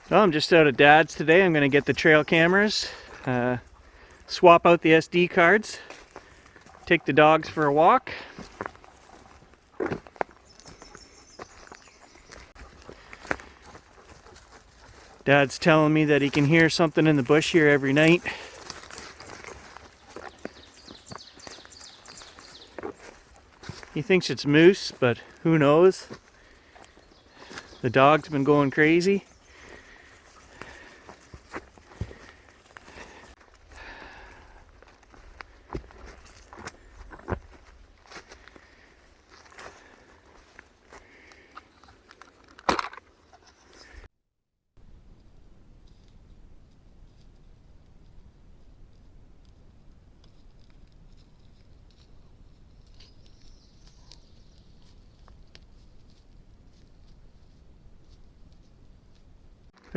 Well, I'm just out at Dad's today. I'm going to get the trail cameras, swap out the SD cards, take the dogs for a walk. Dad's telling me that he can hear something in the bush here every night. He thinks it's moose, but who knows? The dog's been going crazy.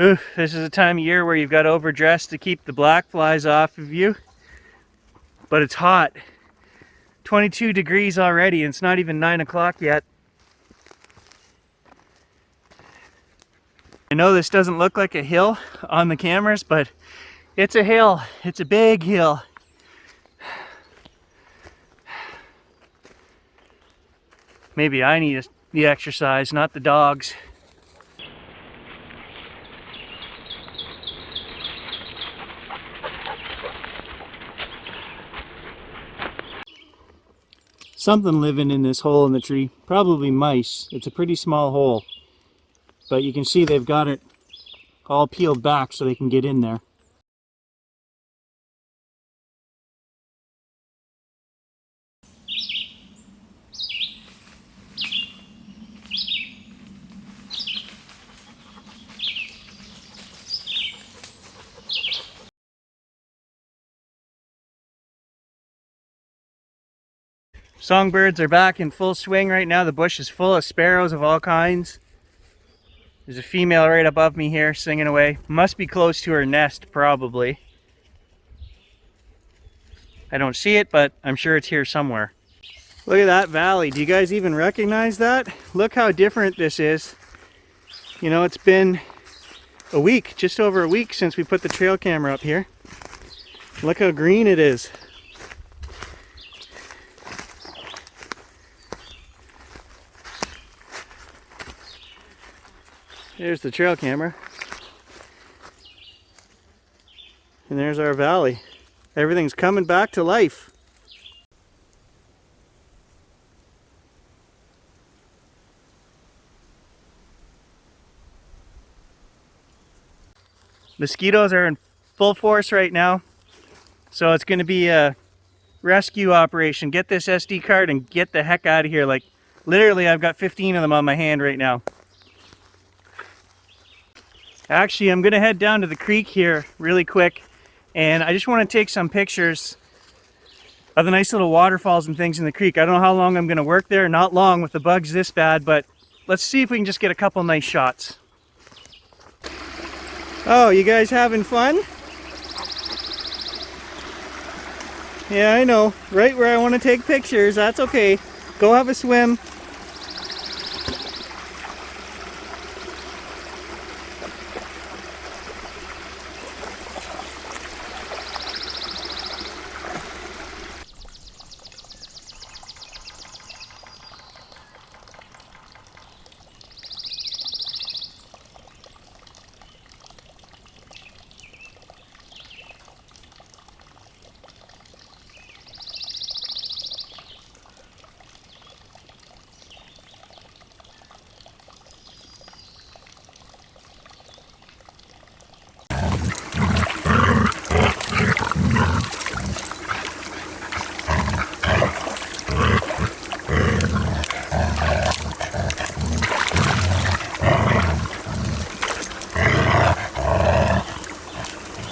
Ooh, this is a time of year where you've got to overdress to keep the black flies off of you. But it's hot. 22 degrees already, and it's not even 9 o'clock yet. I know this doesn't look like a hill on the cameras, but it's a hill. It's a big hill. Maybe I need the exercise, not the dogs. Something living in this hole in the tree, probably mice. It's a pretty small hole, but you can see they've got it all peeled back so they can get in there. Songbirds are back in full swing right now. The bush is full of sparrows of all kinds. There's a female right above me here singing away. Must be close to her nest, probably. I don't see it, but I'm sure it's here somewhere. Look at that valley. Do you guys even recognize that? Look how different this is. You know, it's been a week, just over a week since we put the trail camera up here. Look how green it is. There's the trail camera. And there's our valley. Everything's coming back to life. Mosquitoes are in full force right now. So it's going to be a rescue operation. Get this SD card and get the heck out of here. Like, literally, I've got 15 of them on my hand right now. Actually, I'm going to head down to the creek here really quick, and I just want to take some pictures of the nice little waterfalls and things in the creek. I don't know how long I'm going to work there. Not long with the bugs this bad, but let's see if we can just get a couple nice shots. Oh, you guys having fun? Yeah, I know. Right where I want to take pictures. That's okay. Go have a swim.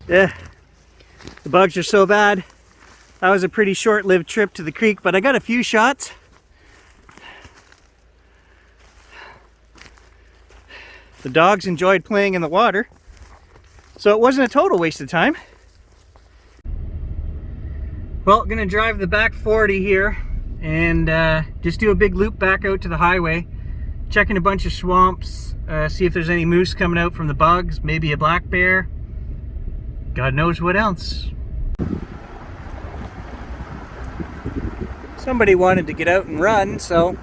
Yeah, the bugs are so bad. That was a pretty short-lived trip to the creek, but I got a few shots. The dogs enjoyed playing in the water, so it wasn't a total waste of time. Well, gonna drive the back 40 here and just do a big loop back out to the highway. checking a bunch of swamps, see if there's any moose coming out from the bugs, maybe a black bear. God knows what else. Somebody wanted to get out and run, so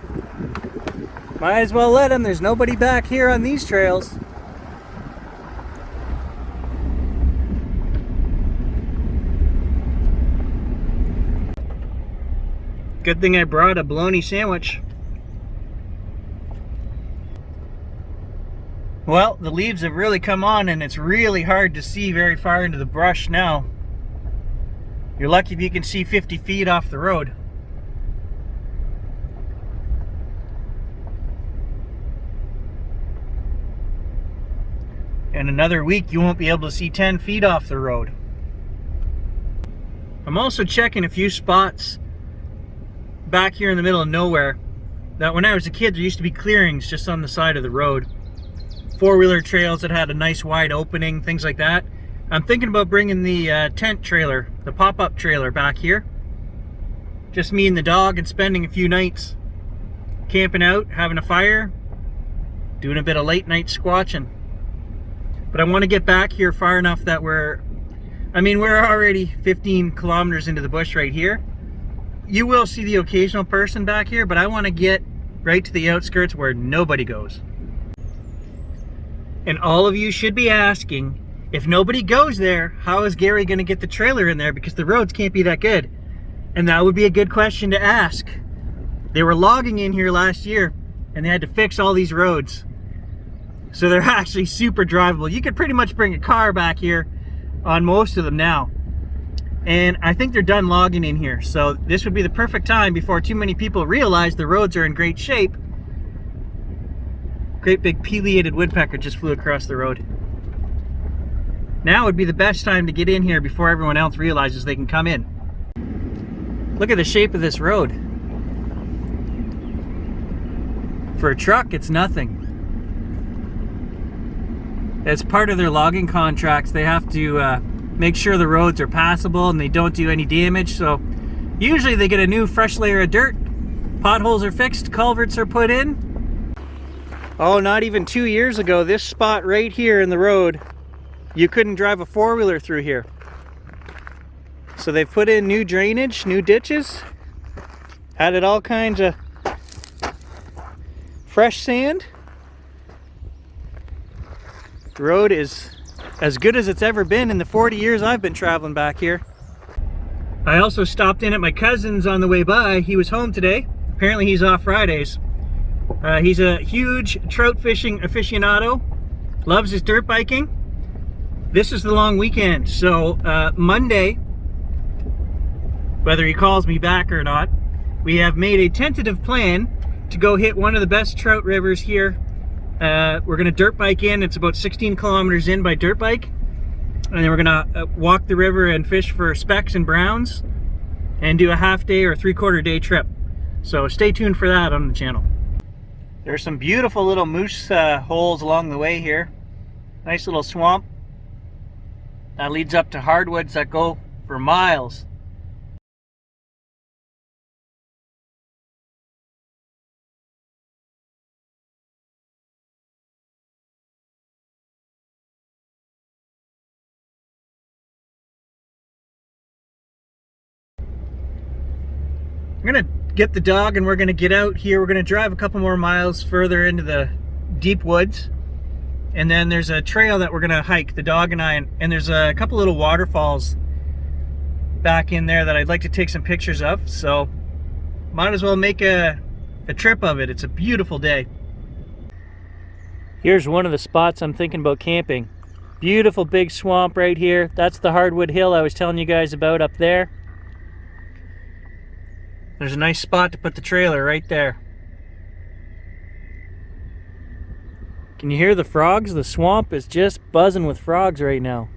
might as well let them. There's nobody back here on these trails. Good thing I brought a bologna sandwich. Well, the leaves have really come on and it's really hard to see very far into the brush now. You're lucky if you can see 50 feet off the road. In another week, you won't be able to see 10 feet off the road. I'm also checking a few spots back here in the middle of nowhere that when I was a kid, there used to be clearings just on the side of the road. Four-wheeler trails that had a nice wide opening, things like that. I'm thinking about bringing the tent trailer, the pop-up trailer back here. Just me and the dog and spending a few nights camping out, having a fire, doing a bit of late night squatching. But I want to get back here far enough that we're already 15 kilometers into the bush right here. You will see the occasional person back here, but I want to get right to the outskirts where nobody goes. And all of you should be asking, if nobody goes there, how is Gary going to get the trailer in there? Because the roads can't be that good. And that would be a good question to ask. They were logging in here last year, and they had to fix all these roads. So they're actually super drivable. You could pretty much bring a car back here on most of them now. And I think they're done logging in here. So this would be the perfect time before too many people realize the roads are in great shape. Great big pileated woodpecker just flew across the road. Now would be the best time to get in here before everyone else realizes they can come in. Look at the shape of this road. For a truck, it's nothing. As part of their logging contracts, they have to make sure the roads are passable and they don't do any damage. So usually they get a new fresh layer of dirt, potholes are fixed, culverts are put in. Oh, not even 2 years ago, this spot right here in the road, you couldn't drive a four-wheeler through here. So they've put in new drainage, new ditches, added all kinds of fresh sand. The road is as good as it's ever been in the 40 years I've been traveling back here. I also stopped in at my cousin's on the way by. He was home today. Apparently he's off Fridays. He's a huge trout fishing aficionado, loves his dirt biking. This is the long weekend, so Monday, whether he calls me back or not, we have made a tentative plan to go hit one of the best trout rivers here. We're gonna dirt bike in. It's about 16 kilometers in by dirt bike, and then we're gonna walk the river and fish for specks and browns and do a half-day or three-quarter day trip. So stay tuned for that on the channel. There's some beautiful little moose holes along the way here. Nice little swamp that leads up to hardwoods that go for miles. I'm gonna get the dog and we're gonna get out here. We're gonna drive a couple more miles further into the deep woods, and then there's a trail that we're gonna hike, the dog and I, and there's a couple little waterfalls back in there that I'd like to take some pictures of, so might as well make a trip of it. It's a beautiful day. Here's one of the spots I'm thinking about camping. Beautiful big swamp right here. That's the hardwood hill I was telling you guys about up there. There's a nice spot to put the trailer right there. Can you hear the frogs? The swamp is just buzzing with frogs right now.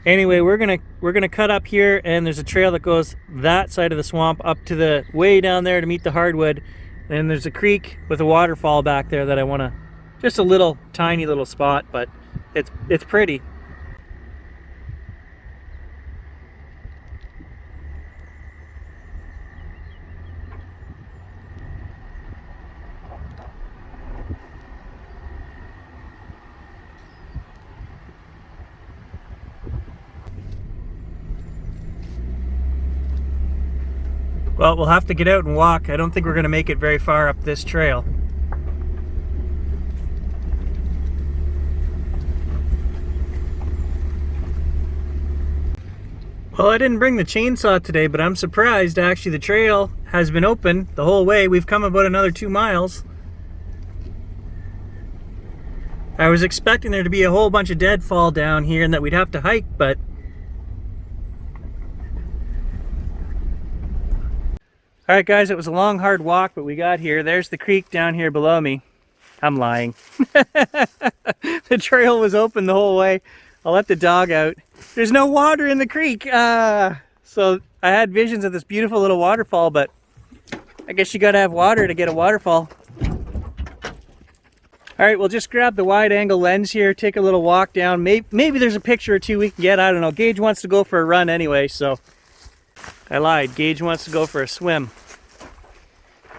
Anyway, we're gonna cut up here, and there's a trail that goes that side of the swamp up to the way down there to meet the hardwood. And there's a creek with a waterfall back there that I wanna, just a little tiny little spot, but it's pretty. Well, we'll have to get out and walk. I don't think we're going to make it very far up this trail. Well, I didn't bring the chainsaw today, but I'm surprised. Actually, the trail has been open the whole way. We've come about another 2 miles. I was expecting there to be a whole bunch of deadfall down here and that we'd have to hike, but all right, guys, it was a long, hard walk, but we got here. There's the creek down here below me. I'm lying. The trail was open the whole way. I'll let the dog out. There's no water in the creek. So I had visions of this beautiful little waterfall, but I guess you gotta have water to get a waterfall. All right, we'll just grab the wide angle lens here, take a little walk down. Maybe there's a picture or two we can get. I don't know. Gage wants to go for a run anyway, so I lied. Gage wants to go for a swim.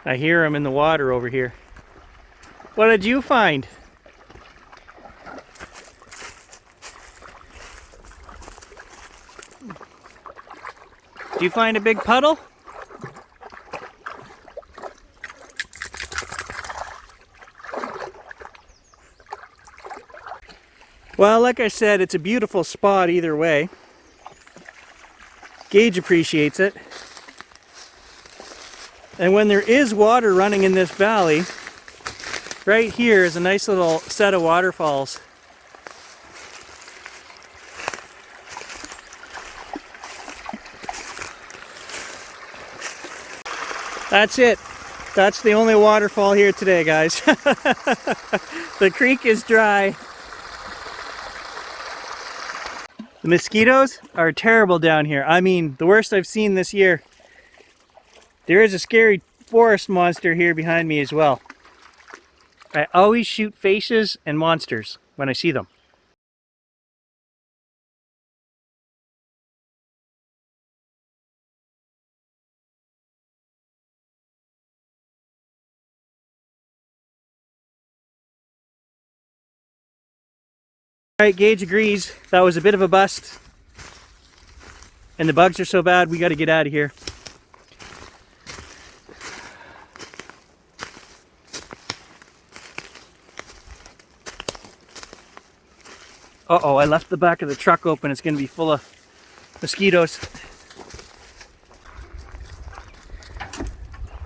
I hear him in the water over here. What did you find? Did you find a big puddle? Well, like I said, it's a beautiful spot either way. Gage appreciates it. And when there is water running in this valley, right here is a nice little set of waterfalls. That's it. That's the only waterfall here today, guys. The creek is dry. The mosquitoes are terrible down here. I mean, the worst I've seen this year. There is a scary forest monster here behind me as well. I always shoot faces and monsters when I see them. All right, Gage agrees. That was a bit of a bust. And the bugs are so bad, we got to get out of here. Uh-oh, I left the back of the truck open. It's going to be full of mosquitoes.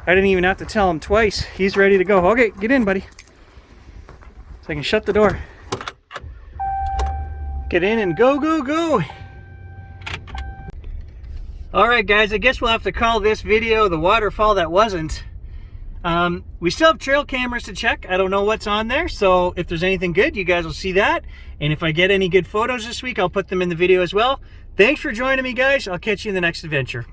I didn't even have to tell him twice. He's ready to go. Okay, get in, buddy. So I can shut the door. Get in and go, go, go. All right, guys, I guess we'll have to call this video the waterfall that wasn't. We still have trail cameras to check. I don't know what's on there, so if there's anything good, you guys will see that. And if I get any good photos this week, I'll put them in the video as well. Thanks for joining me, guys. I'll catch you in the next adventure.